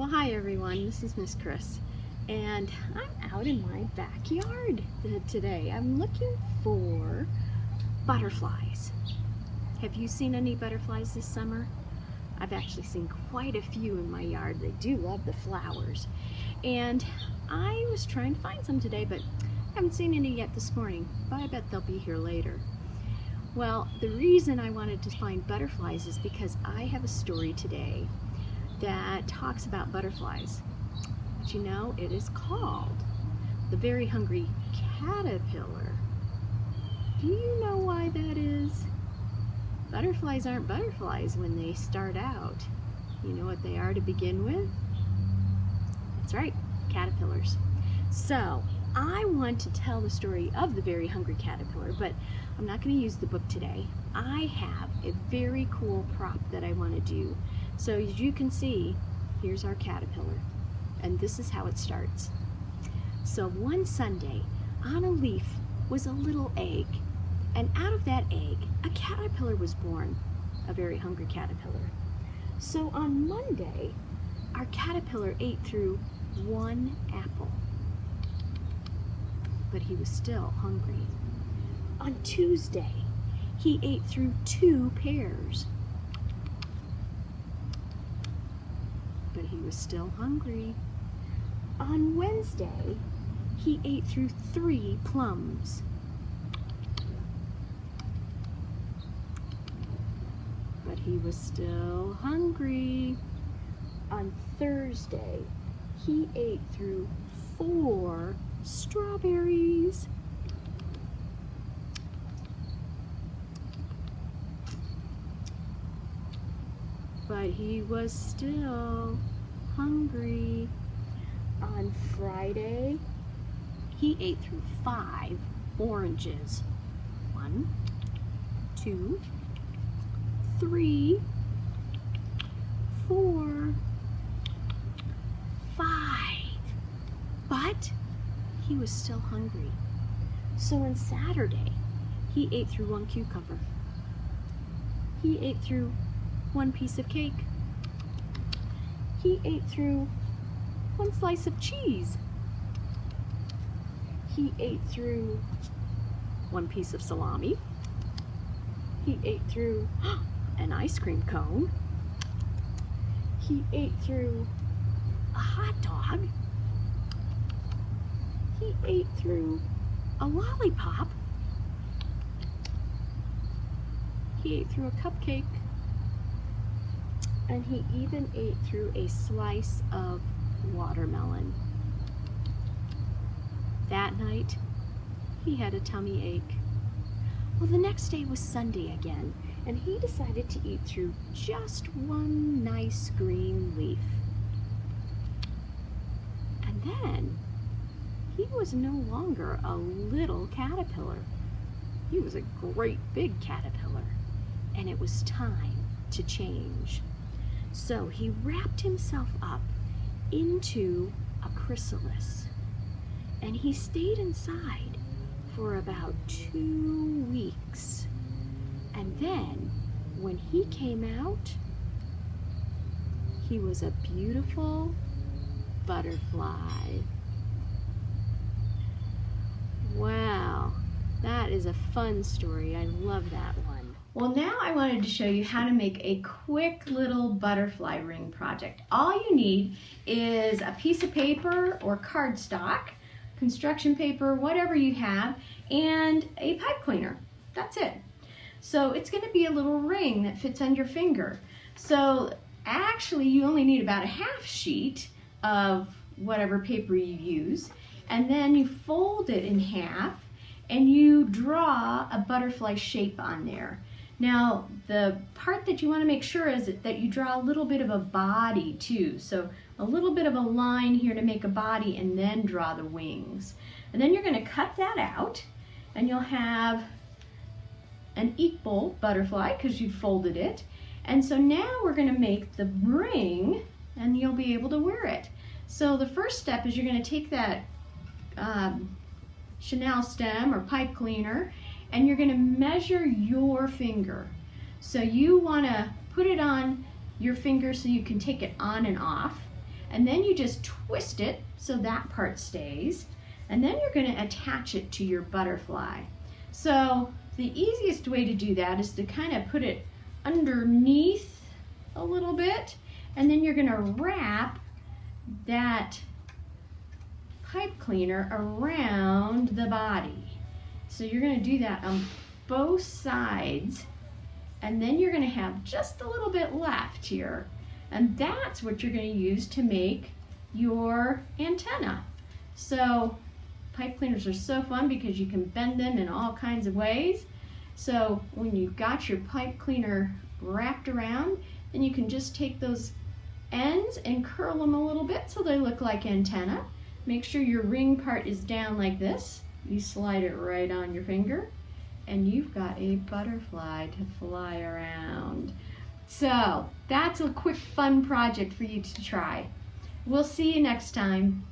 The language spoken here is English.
Well, hi everyone, this is Miss Kris, and I'm out in my backyard today. I'm looking for butterflies. Have you seen any butterflies this summer? I've actually seen quite a few in my yard. They do love the flowers. And I was trying to find some today, but I haven't seen any yet this morning, but I bet they'll be here later. Well, the reason I wanted to find butterflies is because I have a story today that talks about butterflies. But you know, it is called The Very Hungry Caterpillar. Do you know why that is? Butterflies aren't butterflies when they start out. You know what they are to begin with? That's right, caterpillars. So, I want to tell the story of the very hungry caterpillar, but I'm not going to use the book today. I have a very cool prop that I want to do. So as you can see, here's our caterpillar, and this is how it starts. So one Sunday, on a leaf was a little egg, and out of that egg, a caterpillar was born, a very hungry caterpillar. So on Monday, our caterpillar ate through one apple, but he was still hungry. On Tuesday, he ate through 2 pears, but he was still hungry. On Wednesday, he ate through 3 plums, but he was still hungry. On Thursday, he ate through 4 strawberries, but he was still hungry. On Friday, he ate through 5 oranges. 1, 2, 3, 4, 5. But he was still hungry. So on Saturday, he ate through 1 cucumber. He ate through 1 piece of cake. He ate through 1 slice of cheese. He ate through 1 piece of salami. He ate through an ice cream cone. He ate through a hot dog. He ate through a lollipop. He ate through a cupcake. And he even ate through a slice of watermelon. That night, he had a tummy ache. Well, the next day was Sunday again, and he decided to eat through just 1 nice green leaf. And then, he was no longer a little caterpillar. He was a great big caterpillar, and it was time to change. So he wrapped himself up into a chrysalis, and he stayed inside for about 2 weeks. And then when he came out, he was a beautiful butterfly. Wow, that is a fun story. I love that one. Well, now I wanted to show you how to make a quick little butterfly ring project. All you need is a piece of paper or cardstock, construction paper, whatever you have, and a pipe cleaner. That's it. So it's going to be a little ring that fits on your finger. So actually you only need about a half sheet of whatever paper you use, and then you fold it in half and you draw a butterfly shape on there. Now, the part that you want to make sure is that you draw a little bit of a body too. So a little bit of a line here to make a body, and then draw the wings. And then you're going to cut that out, and you'll have an equal butterfly because you folded it. And so now we're going to make the ring, and you'll be able to wear it. So the first step is you're going to take that chenille stem or pipe cleaner, and you're going to measure your finger. So you want to put it on your finger so you can take it on and off. And then you just twist it so that part stays. And then you're going to attach it to your butterfly. So the easiest way to do that is to kind of put it underneath a little bit, and then you're going to wrap that pipe cleaner around the body. So you're going to do that on both sides, and then you're going to have just a little bit left here, and that's what you're going to use to make your antenna. So pipe cleaners are so fun because you can bend them in all kinds of ways. So when you've got your pipe cleaner wrapped around, then you can just take those ends and curl them a little bit so they look like antenna. Make sure your ring part is down like this. You slide it right on your finger, and you've got a butterfly to fly around. So that's a quick fun project for you to try. We'll see you next time.